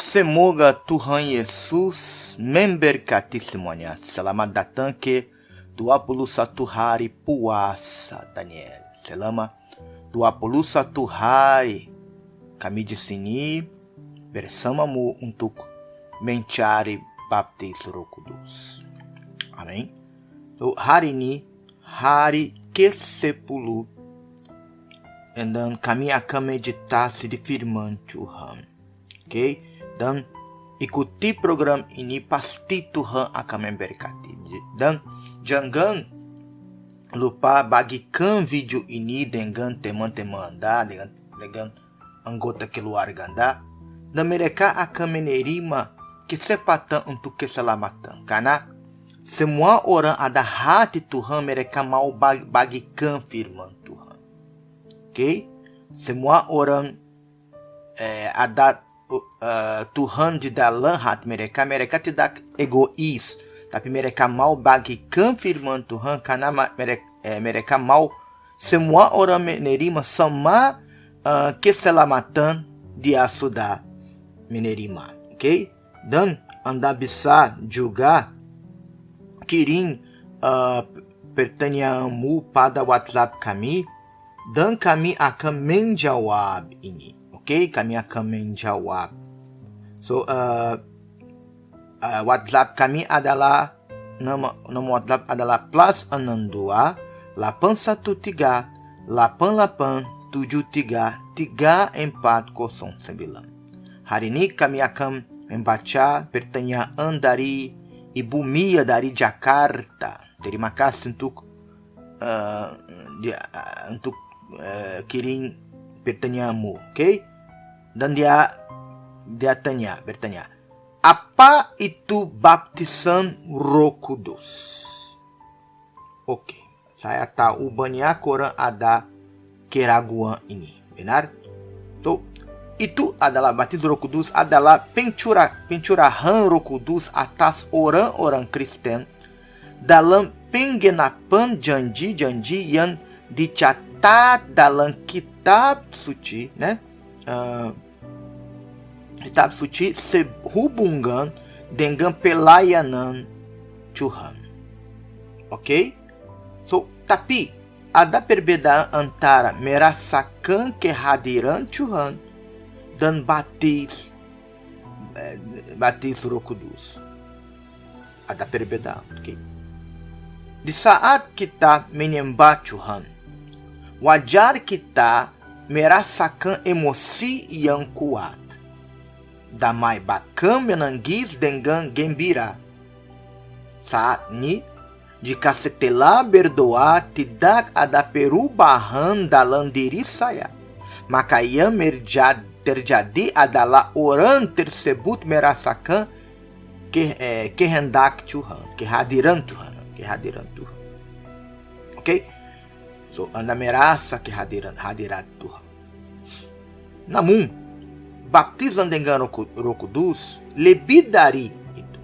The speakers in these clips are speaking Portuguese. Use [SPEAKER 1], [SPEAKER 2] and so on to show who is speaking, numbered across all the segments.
[SPEAKER 1] Semoga Tuhan Yesus memberkati semuanya. Selamat datang ke 21 hari puasa, Daniel. Selama 21 hari kami di sini bersamamu untuk mencari baptis Roh Kudus. Amém? So, hari ini hari Kesepuluh, dan kami akan meditasi di firman Tuhan. Okay? Dan ikuti program ini, pasti Tuhan akan memberkati. Dan jangan lupa bagikan video ini dengan teman-teman Anda, dengan anggota keluarga Anda, dan mereka akan menerima kesempatan untuk keselamatan. Karena semua orang ada hati Tuhan, mereka mau bagikan firman Tuhan. Okay? Semua orang ada Tuhan di dalam hati mereka. Mereka tidak egois, tapi mereka mau bagikan firman Tuhan karena mereka mau semua orang menerima sama keselamatan dia sudah menerima. Okay? Dan Anda bisa juga kirim pertanyaanmu pada WhatsApp kami, dan kami akan menjawab ini. Okay? Kami akan menjawab. So, WhatsApp kami adalah, nama WhatsApp adalah +62 813 8873 3409. Hari ini kami akan membaca pertanyaan dari Ibu Mia dari Jakarta. Terima kasih untuk kirim pertanyaanmu, okay? Dan dia bertanya, apa itu baptisan Roh Kudus? Oke, saya tahu banyak orang ada keraguan ini, benar? So, itu adalah baptisan Roh Kudus adalah pencurahan Roh Kudus atas orang-orang Kristen dalam penggenapan janji-janji yang dicatat dalam kitab suci, né? Kitab suci sehubungan dengan pelayanan Tuhan. Ok? So, tapi ada perbedaan antara merasakan kehadiran Tuhan dan baptis Roh Kudus. Ada perbedaan. Okay? Di saat kita menyembah Tuhan, wajar kita merasakan emosi yang kuat. Damai bahkan menangis dengan gembira. Saat ini, jika setelah berdoa tidak ada perubahan dalam diri saya, maka yang terjadi adalah orang tersebut merasakan kehendak Tuhan, kehadiran Tuhan. Okay? So, Anda merasa hadirat Tuhan. Namun, baptisan dengan Roh Kudus lebih dari itu.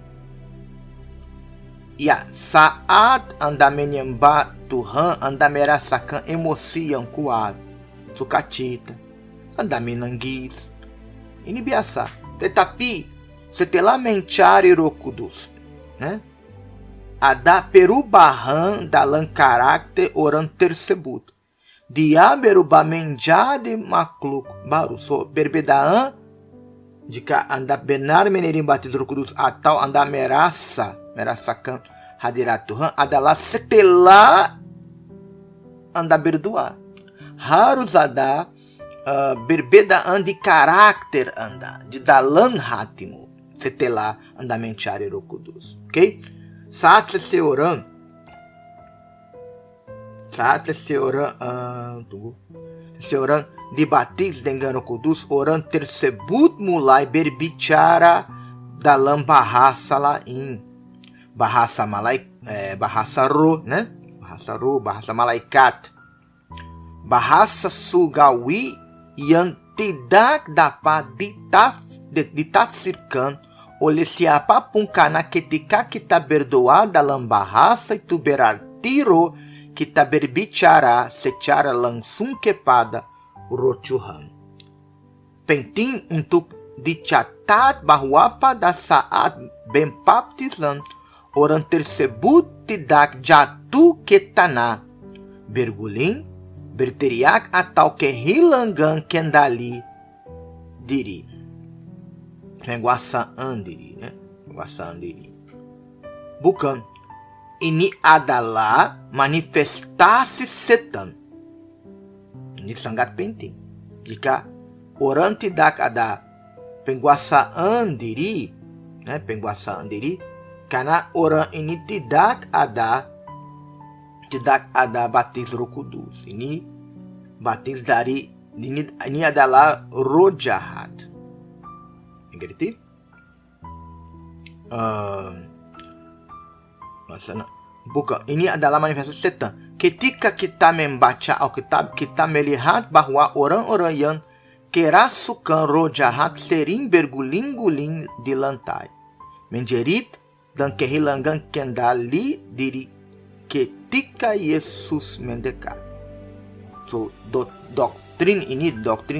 [SPEAKER 1] Ya, saat Anda menyembah Tuhan, Anda merasakan emosi yang kuat, sukacita, Anda menangis. Ini biasa. Tetapi, setelah mencari Roh Kudus, né? Ada perubahan dalam karakter orang tersebut. Dia berubah menjadi makhluk baru. So, perbedaan jika Anda benar menerima baptisan Roh Kudus atau Anda merasakan hadirat Tuhan adalah setelah Anda berdoa. Harus ada perbedaan di karakter Anda, di dalam hatimu, setelah Anda mencari Roh Kudus. Okay? Saat seseorang dibaptis dengan Roh Kudus, orang tersebut mulai berbicara dalam bahasa lain, bahasa roh, né? Bahasa malaikat, bahasa surgawi yang tidak dapat ditafsirkan oleh siapapun, karena ketika kita berdoa dalam bahasa itu berarti roh, kita berbicara secara langsung kepada Roh Tuhan. Penting untuk dicatat bahwa pada saat baptisan orang tersebut tidak jatuh ke tanah, berguling, berteriak atau kehilangan kendali diri. Penguasaan diri, penguasaan diri. Bukan, ini adalah manifestasi setan. Ini sangat penting. Jika orang tidak ada penguasaan diri, karena orang ini tidak ada baptis Roh Kudus. Ini baptis dari ini adalah roh jahat. Mengerti? Bukan, ini adalah manifestasi setan. Ketika kita membaca Alkitab, kita melihat bahwa orang-orang yang kerasukan roh jahat sering berguling-guling di lantai, menjerit dan kehilangan kendali diri ketika Yesus mendekat. So, doktrin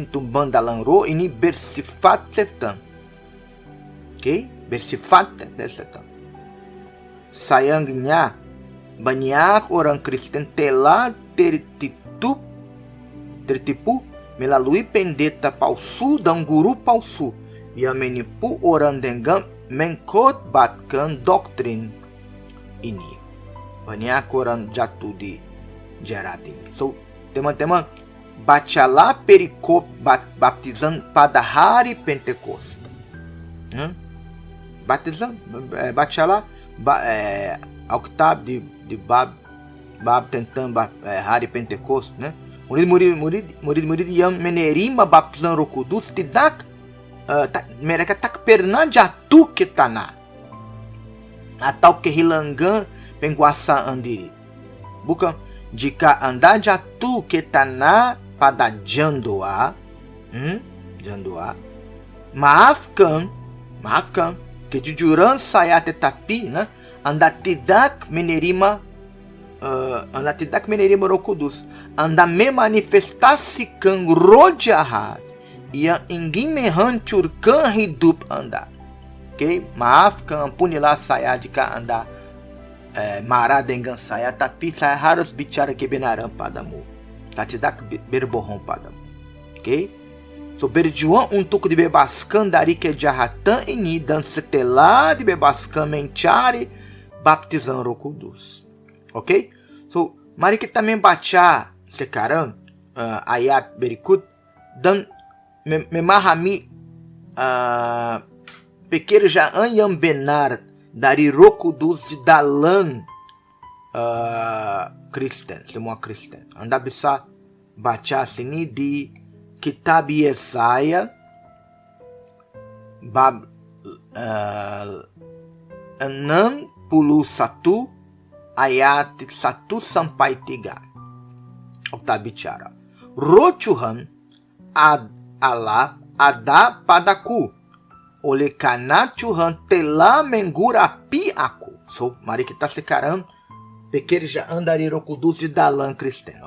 [SPEAKER 1] tumbang dalam roh ini bersifat setan. Okay? Bersifat setan. Sayangnya, banyak orang Kristen telah tertipu melalui pendeta palsu dan guru palsu yang menipu orang dengan mengkhotbahkan doktrin ini. Banyak orang jatuh di jerat ini. So, teman-teman, bacalah perikop baptisan pada hari Pentecost. Bacalah Alkitab di bab tentang hari Pentecost, murid-murid yang menerima baptisan Roh Kudus mereka tak pernah jatuh ke tanah atau kehilangan penguasaan diri. Bukan, jika Anda jatuh ke tanah pada jam 2, maafkan kejujuran saya, tetapi Anda tidak menerima Roh Kudus. Anda memanifestasikan roh jahat yang ingin menghancurkan hidup Anda. Okay? Maafkan, ampunilah saya jika Anda marah dengan saya, tapi saya harus bicara kebenaran padamu. Saya tidak berbohong padamu. Okay? So, berjuang untuk dibebaskan dari kejahatan ini, dan setelah dibebaskan mencari baptisan Roh Kudus. Ok? So, mari kita membaca sekarang ayat berikut dan memahami pekerjaan yang benar dari Roh Kudus di dalam Kristen, semua Kristen. Anda bisa baca sini di Kitab Yesaya bab 61 ayat 1 sampai 3. Kita bicara, Roh Tuhan Allah ada padaku, oleh karena Tuhan telah menggurapi aku. So, mari kita sekarang pekerjaan dari Roh Kudus di dalam Kristen.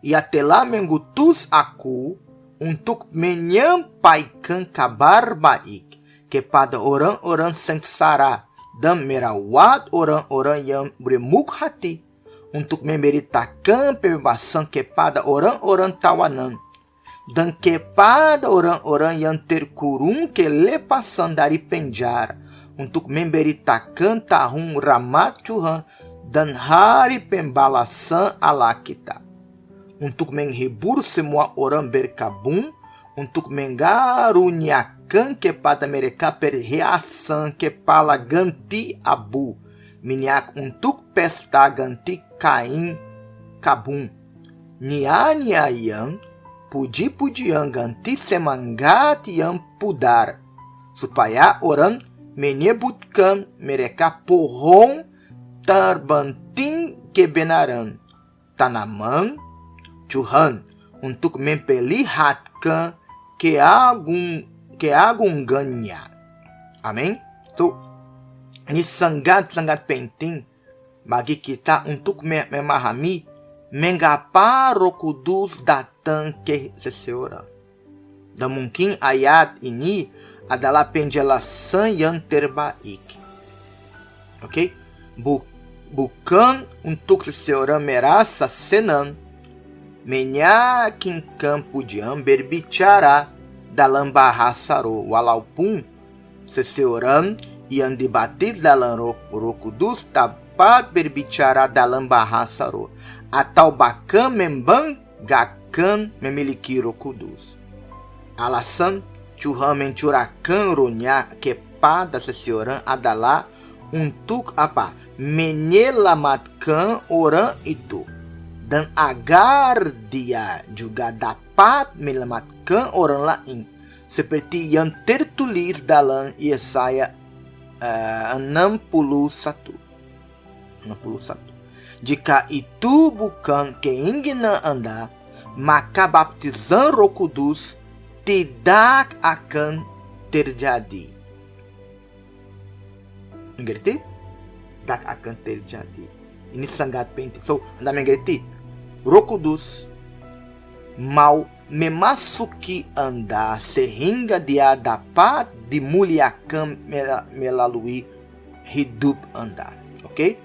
[SPEAKER 1] Ia telah mengutus aku untuk menyampaikan kabar baik kepada orang-orang sengsara dan merawat orang-orang yang beremuk hati, untuk memberitakan pembebasan kepada orang-orang tawanan dan kepada orang-orang yang terkurung kelepasan dari penjara, untuk memberitakan tahun rahmat Tuhan dan hari pembalasan Allah kita, untuk menghibur semua orang berkabung, untuk mengaruniakan kepada mereka perhiasan kepala ganti abu, minyak untuk pesta ganti kain kabung, nyanyian, puji-pujian ganti semangat yang pudar, supaya orang menyebutkan mereka pohon terbanting kebenaran, tanaman Tuhan, untuk memperlihatkan keagungannya. Amin. So, ini sangat-sangat penting bagi kita untuk memahami mengapa Roh Kudus datang ke seseorang. Dan mungkin ayat ini adalah penjelasan yang terbaik. Oke? Bukan untuk seseorang merasa senang meyakinkan pujian berbicara dalam bahasa roh, walaupun seseorang yang dibaptis dalam Roh Kudus dapat berbicara dalam bahasa roh atau bahkan membanggakan memiliki Roh Kudus. Alasan Tuhan mencurahkan rohnya kepada seseorang adalah untuk apa? Menyelamatkan orang itu. Dan agar dia juga dapat menyelamatkan orang lain. Seperti yang tertulis dalam Yesaya 61. Jika itu bukan keinginan Anda, maka baptisan Roh Kudus tidak akan terjadi. Mengerti? Tidak akan terjadi. Ini sangat penting. So, Anda mengerti? Roh Kudus mau memasuki Anda sehingga dia dapat dimuliakan melalui hidup Anda. Ok?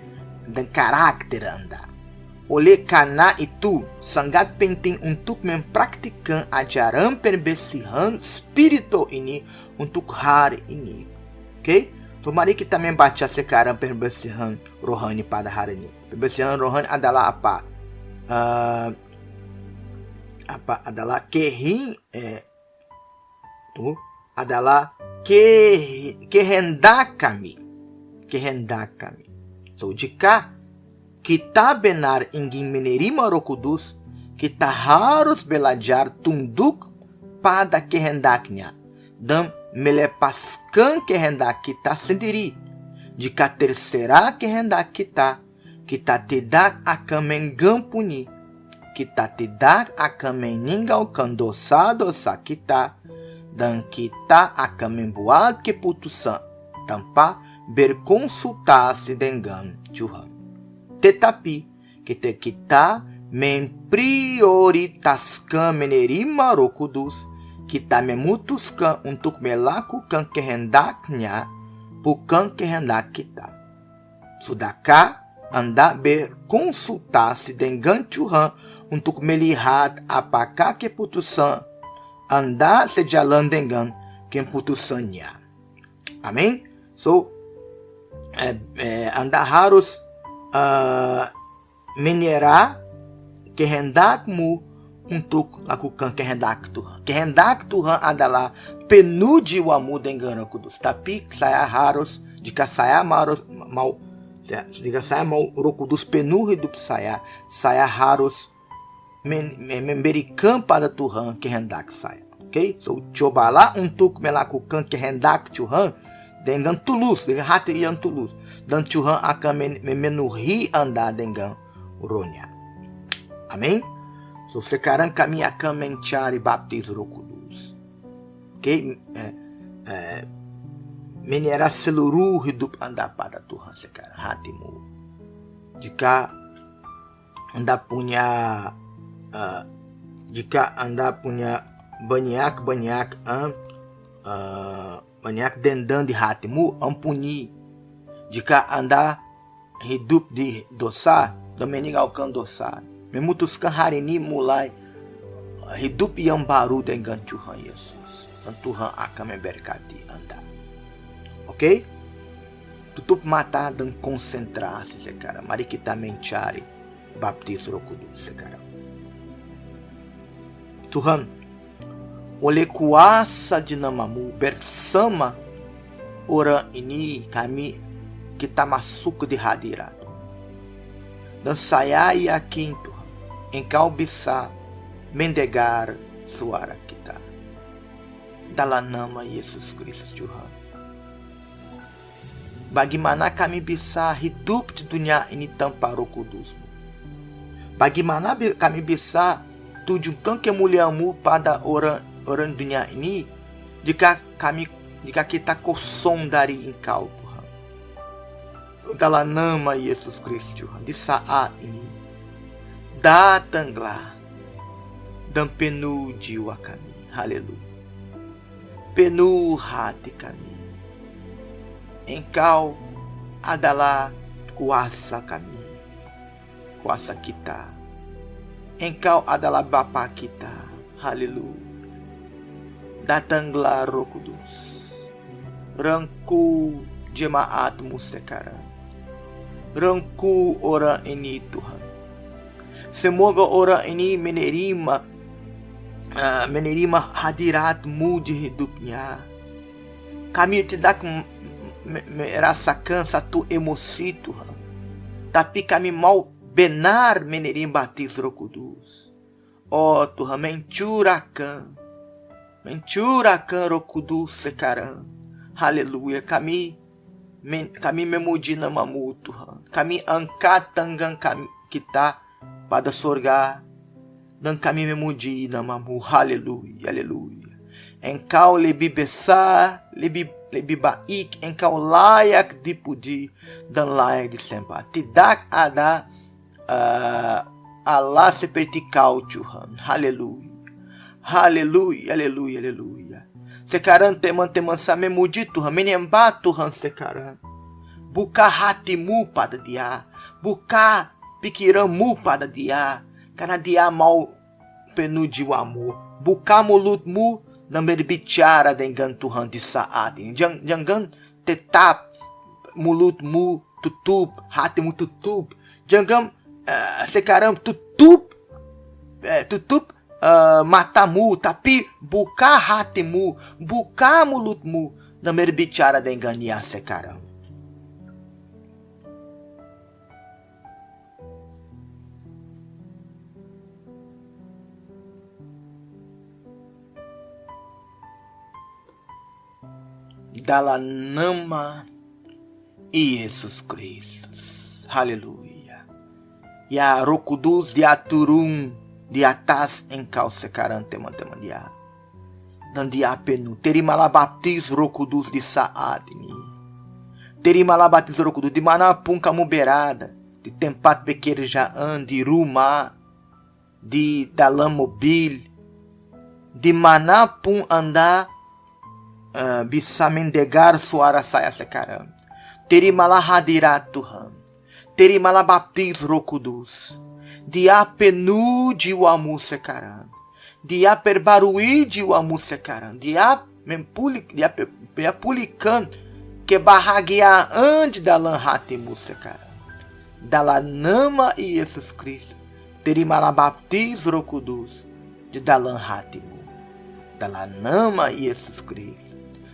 [SPEAKER 1] Dan karakter Anda. Oleh karena itu, sangat penting untuk mempraktikkan ajaran perbersihan spiritual ini untuk hari ini. Ok? So, mari kita membaca sekarang perbersihan rohani pada hari ini. Perbersihan rohani adalah apa? Adalah kehendak kami. So, jika kita benar ingin menerima Roh Kudus, kita harus belajar tunduk pada kehendaknya dan melepaskan kehendak kita sendiri. Jika terserah kehendak kita tidak akan mengampuni. Kita tidak akan meninggalkan dosa-dosa kita. Dan kita akan membuat keputusan tanpa berkonsultasi dengan Tuhan. Tetapi, ketika kita memprioritaskan menerima Roh Kudus, kita memutuskan untuk melakukan kehendaknya, bukan kehendak kita. Sudahkah Anda berkonsultasi dengan Tuhan untuk melihat apakah keputusan Anda sejalan dengan keputusannya? Amin? So, Anda harus menyerah kehendakmu untuk lakukan kehendak Tuhan. Kehendak Tuhan adalah penuh jiwamu dengan Roh Kudus. Tapi jika saya mau Roh Kudus penuh hidup saya harus memberikan pada Tuhan kehendak saya. Okay? So, cobalah untuk melakukan kehendak Tuhan dengan tulus, dengan hati yang tulus. Dan Tuhan akan memenuhi Anda dengan rohnya. Amin? So, sekarang kami akan mencari baptis Roh Kudus. Okay? Menyerah seluruh hidup Anda pada Tuhan sekarang, hatimu. Jika Anda punya banyak dendam di hatimu, ampuni. Jika Anda hidup di dosa dan meninggalkan dosa, memutuskan hari ini mulai hidup yang baru dengan Tuhan Yesus, dan Tuhan akan memberkati Anda. Ok? Tutup mata dan konsentrasi sekarang. Mari kita mencari baptis Roh Kudus sekarang. Tuhan, oleh kuasa de namamu bersama orang ini kita masuk di hadirat. Dan saya yakin Tuhan, Engkau bisa mendengar suara kita. Dalam nama Yesus Kristus Tuhan. Bagaimana kami bisa hidup di dunia ini tanpa Roh Kudus-Mu? Bagaimana kami bisa tunjukkan kemuliaan-Mu pada orang dunia ini jika kita kosong dari Engkau, Tuhan. Dalam nama Yesus Kristus Tuhan, di saat ini datanglah dan penuh jiwa kami. Haleluya. penuh hati kami. Engkau adalah kuasa kami, kuasa kita. Engkau adalah Bapa kita. Haleluya. Datanglah Roh Kudus. Rangkul jemaatmu sekarang. Rangkul orang ini Tuhan. Semoga orang ini menerima hadirat-Mu di hidupnya. Kami tidak merasakan satu emosi Tuhan, tapi kami mau benar menerima batismo Roh Kudus. Oh Tuhan, mencurahkan Roh Kudus sekarang. Haleluya. Kami memuji nama-Mu Tuhan. Kami angkat tangan kita pada surga dan kami memuji nama-Mu. Haleluya, haleluya. Engkau lebih besar, lebih baik. Engkau layak dipuji dan layak disembah. Tidak ada Allah seperti Kau Tuhan. Haleluya. Haleluya, haleluya, haleluya. Sekarang teman-teman saya memuji Tuhan, menyembah Tuhan sekarang. Buka hatimu pada Dia. Buka pikiranmu pada Dia. Karena Dia mau penuh jiwamu. Buka mulutmu dan berbicara dengan Tuhan di saat ini. Jangan tetap mulutmu tutup, hatimu tutup. Jangan sekarang tutup matamu, tapi buka hatimu, buka mulutmu dan berbicara dengan Dia sekarang. Dalam nama Yesus Kristus. Haleluya. Ya Roh Kudus, Dia turun di atas engkau sekarang, teman-teman Dia. Dan Dia penuh. Terimalah batismo Roh Kudus di saat ini. Terimalah batismo Roh Kudus dimanapun kamu berada. Di tempat pekerjaan, di rumah, di dalam mobil. Dimanapun Anda bisa mendengar suara saya sekarang. Terimalah hadirat Tuhan. Terimalah batismo Roh Kudus. Dia penuh jiwamu sekarang. Dia perbarui jiwamu sekarang. Dia pulihkan kebahagiaan di dalam hatimu sekarang. Dalam nama Yesus Kristus, terimalah batismo Roh Kudus di dalam hatimu. Dalam nama Yesus Kristus.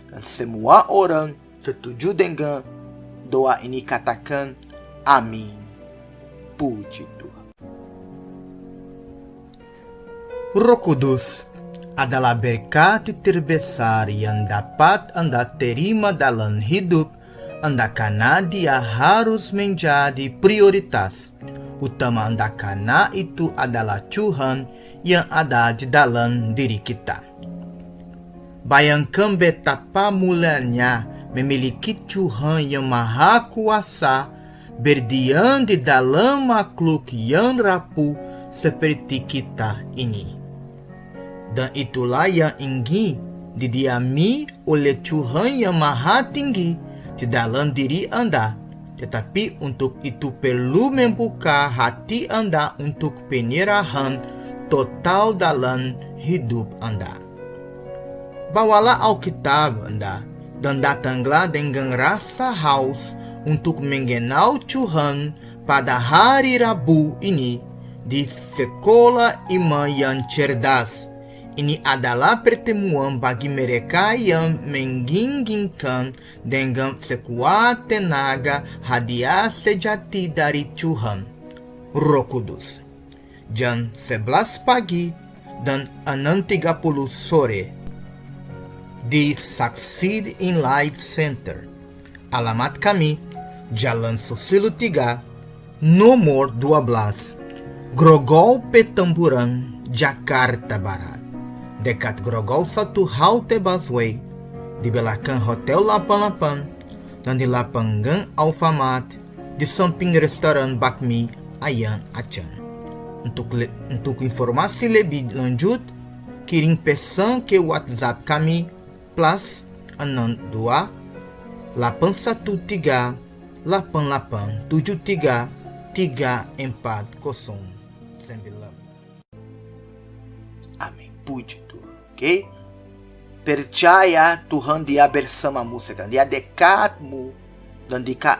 [SPEAKER 1] Dan semua orang setuju dengan doa ini katakan amin. Puji Tuhan. Roh Kudus adalah berkat terbesar yang dapat Anda terima dalam hidup Anda karena Dia harus menjadi prioritas utama Anda karena itu adalah Tuhan yang ada di dalam diri kita. Bayangkan betapa mulianya memiliki Tuhan yang Maha Kuasa berdiam di dalam makhluk yang rapuh seperti kita ini. Dan itulah yang ingin didiami oleh Tuhan yang Maha Tinggi di dalam diri Anda. Tetapi untuk itu perlu membuka hati Anda untuk penyerahan total dalam hidup Anda. Bawalah Alkitab Anda dan datanglah dengan rasa haus untuk mengenal Tuhan pada hari Rabu ini di Sekolah Iman yang Cerdas. Ini adalah pertemuan bagi mereka yang menginginkan dengan sekuat tenaga hadiah sejati dari Tuhan, Roh Kudus. Jam 11 pagi dan 6.30 sore di Succeed in Life Center. Alamat kami, Jalan Susilo 3, nomor 12, Grogol Petamburan, Jakarta Barat. Dekat Grogol 1 Halte Busway, di belakang Hotel 88 dan di lapangan Alfamart di samping restoran bakmi Ayam Acan. Untuk informasi lebih lanjut, kirim pesan ke WhatsApp kami plus 62 813 8873 3409. Amin. Puji Tuhan. Okay? Percaya Tuhan dia bersamamu sekarang. Dia dekatmu. Dan jika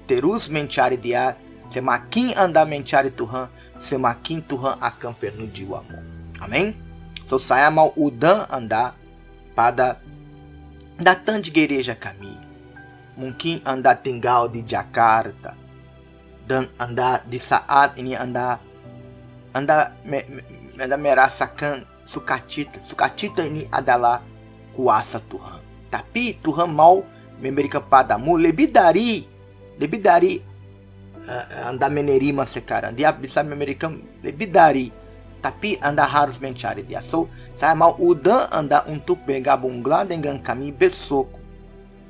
[SPEAKER 1] terus mencari dia, semakin anda mencari Tuhan, semakin Tuhan akan penuh jiwamu. Amin? So saya mau undang anda pada datang di gereja kami. Mungkin anda tinggal di Jakarta. Dan anda di saat ini anda merasakan sukacita. Sukacita ini adalah kuasa Tuhan. Tapi Tuhan mau memberikan padamu lebih dari anda menerima sekarang. Dia bisa memberikan lebih dari, tapi anda harus mencari dia. So, saya mau undang anda untuk bergabunglah dengan kami besok,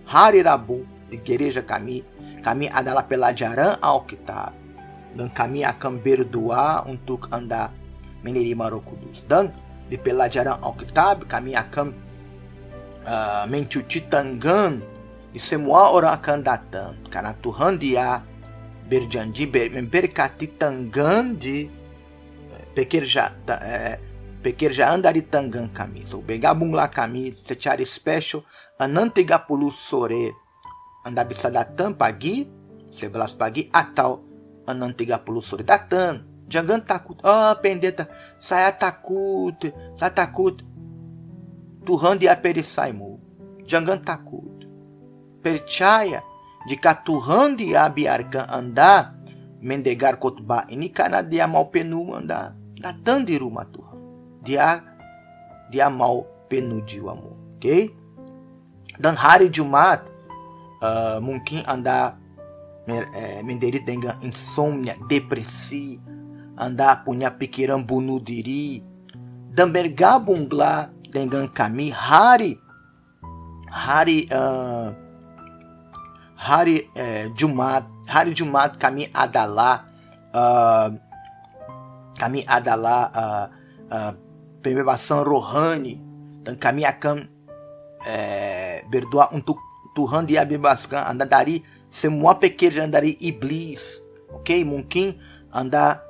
[SPEAKER 1] hari Rabu, di gereja kami. Kami adalah pelajaran Alkitab. Dan kami akan berdoa untuk anda menerima Roh Kudus. Dan di pelajaran Alkitab, kami akan mencuci tangan e semua orang akan datang. Karena Tuhan dia berjanji memberkati tangan di pekerjaan dari tangan kami. So, bergabunglah kami secara special 6:30 sore. Anda bisa datang pagi, 11 pagi atau 6:30 sore. Datang. Jangan takut. Pendeta, saya takut. Tuhan dia perisaimu. Jangan takut. Percaya, jika Tuhan dia biarkan anda mendengar khotbah ini karena dia mau penuh anda. Datang di rumah Tuhan. Dia mau penuh jiwamu. Okay? Dan hari Jumat, mungkin anda menderita dengan insomnia, depresi, anda punya pikiran bunuh diri. Dan bergabunglah dengan kami hari Jumat kami adalah pembebasan rohani, dan kami akan berdoa untuk Tuhan dia bebaskan anda dari semua pekerjaan dari iblis. Okay? Mungkin anda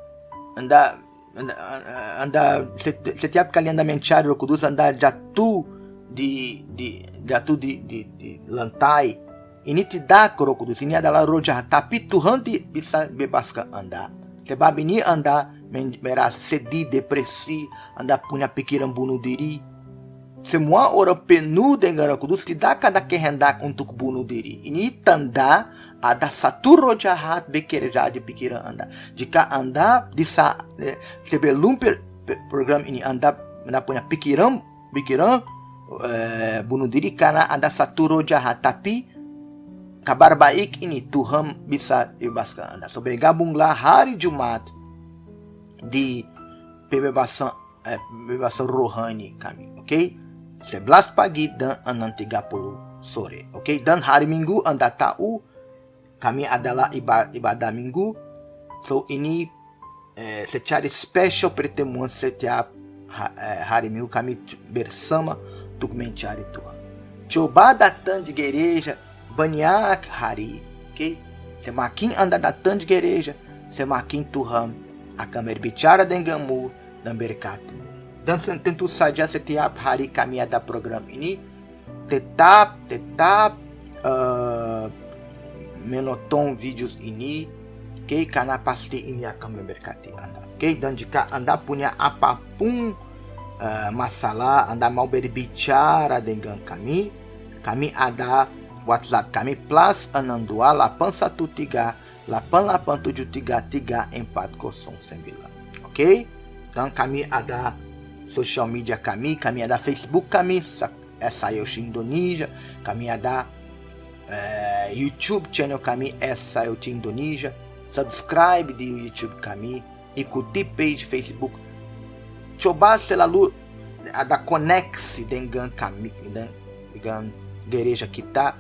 [SPEAKER 1] setiap kali anda mencari Roh Kudus, anda jatuh di lantai. Ini tidak Roh Kudus, ini adalah roh jahat. Tapi Tuhan bisa bebaskan anda. Sebab ini anda merasa sedih, depresi, anda punya pikiran bunuh diri. Semua orang penuh dengan Roh Kudus tidak ada kehendak untuk bunuh diri. Ini tanda ada satu roh jahat bekerja di pikiran anda. Jika anda sebelum program ini anda punya pikiran bunuh diri karena ada satu roh jahat, tapi kabar baik ini Tuhan bisa bebaskan anda. So, bergabunglah hari Jumat di pembebasan rohani kami. Okay? 11 pagi dan 6:30 sore. Okay? Dan hari Minggu anda tahu kami adalah ibadah Minggu. So, ini secara special pertemuan setiap hari Minggu kami bersama untuk mencari Tuhan. Coba datang di gereja banyak hari, okay? Semakin anda datang di gereja, semakin Tuhan akan berbicara denganmu dan berkatmu. Dan tentu saja setiap hari kami ada program ini, tetap menonton vídeos ini, okay? Karena pasti ini akan memberkati anda. Okay? Dan jika anda punya apapun masalah, anda mau berbicara dengan kami ada WhatsApp kami plus 62 813 8873 3409. Ok? Dan kami ada social media kami ada Facebook kami, SIOT Indonesia, kami ada YouTube channel kami, SIOT Indonesia. Subscribe di YouTube kami, ikuti page Facebook. Coba selalu ada koneksi dengan kami, dengan gereja kita,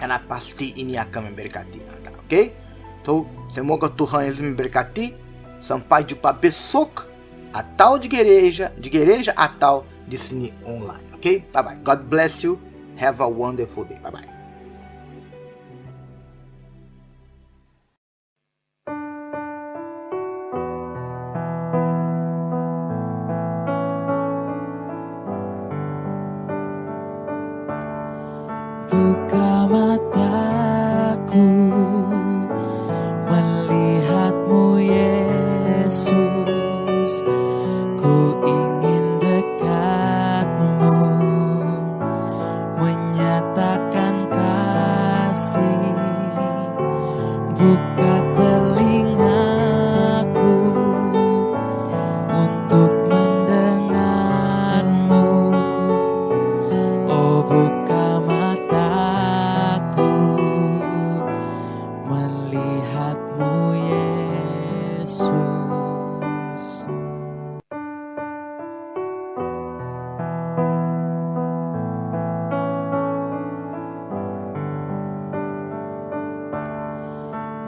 [SPEAKER 1] karena pasti ini akan memberkati anda. Ok? Então, semoga Tuhan Yesus memberkati. Sampai jumpa besok, atau de igreja atau di sini online. Okay? Bye-bye. God bless you. Have a wonderful day. Bye-bye.
[SPEAKER 2] Buka mataku, melihatmu Yesus. Ku ingin dekatmu, menyatakan kasih. Buka telingaku untuk mendengarmu. Oh, buka mataku, melihatmu Yesus.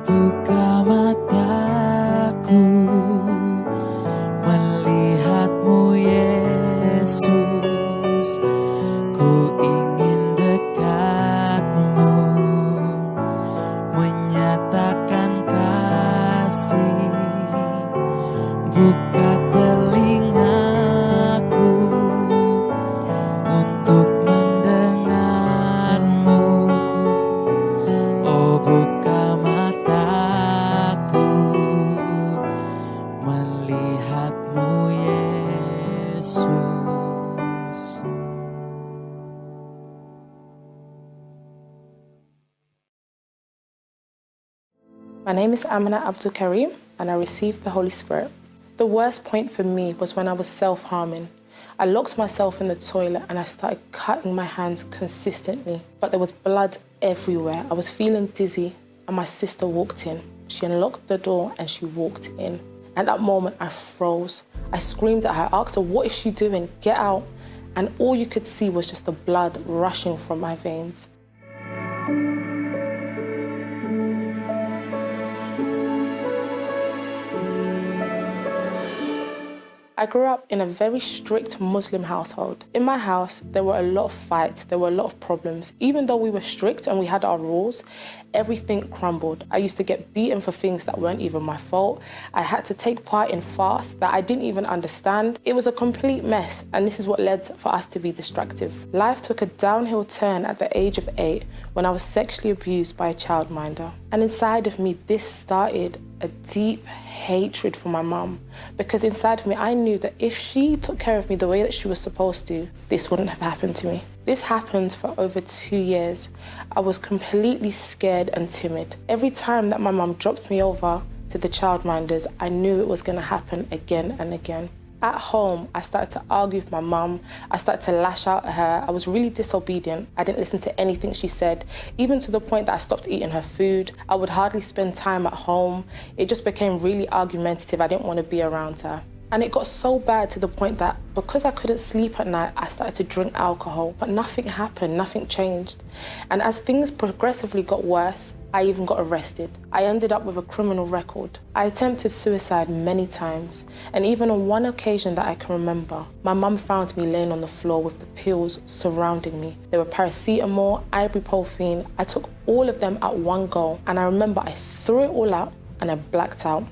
[SPEAKER 2] Buka mataku, melihatmu Yesus. Ku ingin dekatmu, menyatakan kasih. Buka telingaku untuk mendengarmu. Oh, buka mataku, melihatmu Yesus.
[SPEAKER 3] My name is Amina Abdul Karim, and I received the Holy Spirit. The worst point for me was when I was self-harming. I locked myself in the toilet and I started cutting my hands consistently, but there was blood everywhere. I was feeling dizzy, and my sister walked in. She unlocked the door and she walked in. At that moment, I froze. I screamed at her, asked her, what is she doing? Get out. And all you could see was just the blood rushing from my veins. I grew up in a very strict Muslim household. In my house, there were a lot of fights, there were a lot of problems. Even though we were strict and we had our rules, everything crumbled. I used to get beaten for things that weren't even my fault. I had to take part in fasts that I didn't even understand. It was a complete mess, and this is what led for us to be destructive. Life took a downhill turn at the age of 8 when I was sexually abused by a childminder. And inside of me, this started a deep hatred for my mum, because inside of me I knew that if she took care of me the way that she was supposed to, this wouldn't have happened to me. This happened for over 2 years. I was completely scared and timid. Every time that my mum dropped me over to the childminders, I knew it was going to happen again and again. At home, I started to argue with my mum. I started to lash out at her. I was really disobedient. I didn't listen to anything she said, even to the point that I stopped eating her food. I would hardly spend time at home. It just became really argumentative. I didn't want to be around her. And it got so bad to the point that because I couldn't sleep at night, I started to drink alcohol, but nothing happened, nothing changed. And as things progressively got worse, I even got arrested. I ended up with a criminal record. I attempted suicide many times, and even on one occasion that I can remember, my mum found me laying on the floor with the pills surrounding me. There were paracetamol, ibuprofen. I took all of them at one go, and I remember I threw it all out and I blacked out.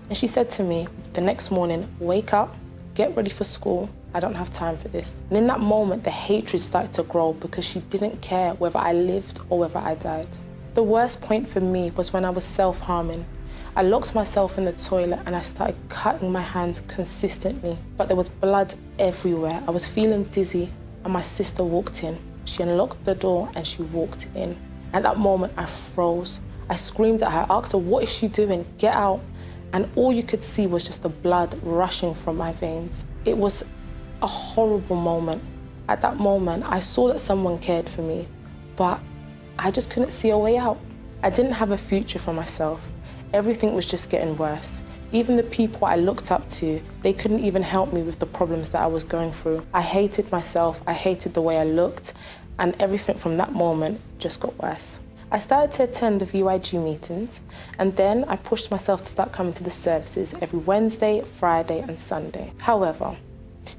[SPEAKER 3] And she said to me the next morning, wake up, get ready for school. I don't have time for this. And in that moment, the hatred started to grow because she didn't care whether I lived or whether I died. The worst point for me was when I was self-harming. I locked myself in the toilet and I started cutting my hands consistently, but there was blood everywhere. I was feeling dizzy, and my sister walked in. She unlocked the door and she walked in. At that moment, I froze. I screamed at her, asked her, what is she doing? Get out. And all you could see was just the blood rushing from my veins. It was a horrible moment. At that moment, I saw that someone cared for me, but I just couldn't see a way out. I didn't have a future for myself. Everything was just getting worse. Even the people I looked up to, they couldn't even help me with the problems that I was going through. I hated myself, I hated the way I looked, and everything from that moment just got worse. I started to attend the VYG meetings, and then I pushed myself to start coming to the services every Wednesday, Friday, and Sunday. However,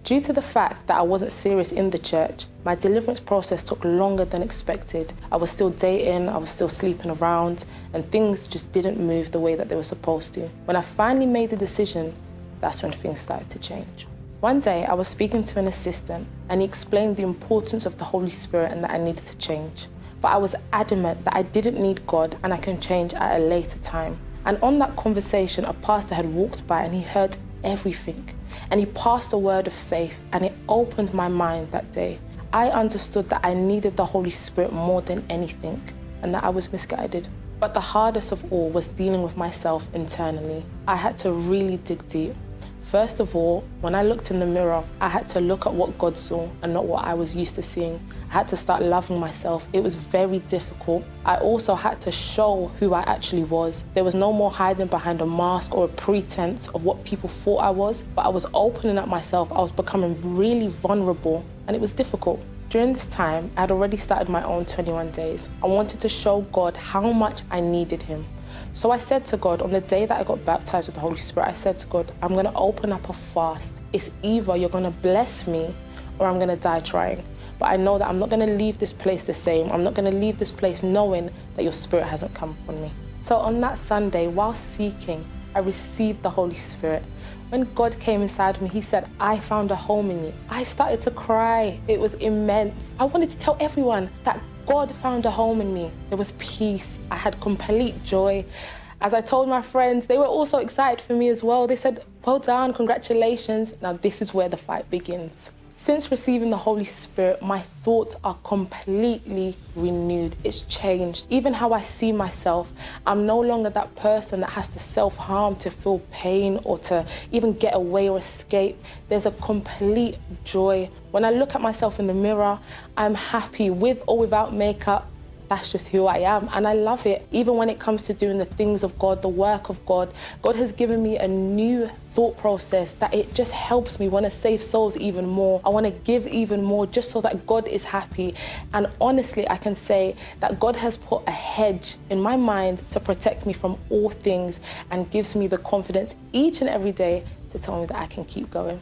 [SPEAKER 3] Due to the fact that I wasn't serious in the church, my deliverance process took longer than expected. I was still dating, I was still sleeping around, and things just didn't move the way that they were supposed to. When I finally made the decision, that's when things started to change. One day, I was speaking to an assistant, and he explained the importance of the Holy Spirit and that I needed to change. But I was adamant that I didn't need God and I can change at a later time. And on that conversation, a pastor had walked by and he heard everything. And he passed a word of faith, and it opened my mind that day. I understood that I needed the Holy Spirit more than anything, and that I was misguided. But the hardest of all was dealing with myself internally. I had to really dig deep. First of all, when I looked in the mirror, I had to look at what God saw and not what I was used to seeing. I had to start loving myself. It was very difficult. I also had to show who I actually was. There was no more hiding behind a mask or a pretense of what people thought I was, but I was opening up myself. I was becoming really vulnerable, and it was difficult. During this time, I had already started my own 21 days. I wanted to show God how much I needed him. So I said to God, on the day that I got baptized with the Holy Spirit, I said to God, I'm going to open up a fast. It's either you're going to bless me or I'm going to die trying. But I know that I'm not going to leave this place the same. I'm not going to leave this place knowing that your Spirit hasn't come on me. So on that Sunday, while seeking, I received the Holy Spirit. When God came inside of me, he said, I found a home in you. I started to cry. It was immense. I wanted to tell everyone that God found a home in me. There was peace. I had complete joy. As I told my friends, they were also excited for me as well. They said, well done, congratulations. Now this is where the fight begins. Since receiving the Holy Spirit, my thoughts are completely renewed. It's changed. Even how I see myself, I'm no longer that person that has to self-harm to feel pain or to even get away or escape. There's a complete joy. When I look at myself in the mirror, I'm happy with or without makeup. That's just who I am, and I love it. Even when it comes to doing the things of God, the work of God, God has given me a new thought process that it just helps me want to save souls even more. I want to give even more just so that God is happy. And honestly, I can say that God has put a hedge in my mind to protect me from all things and gives me the confidence each and every day to tell me that I can keep going.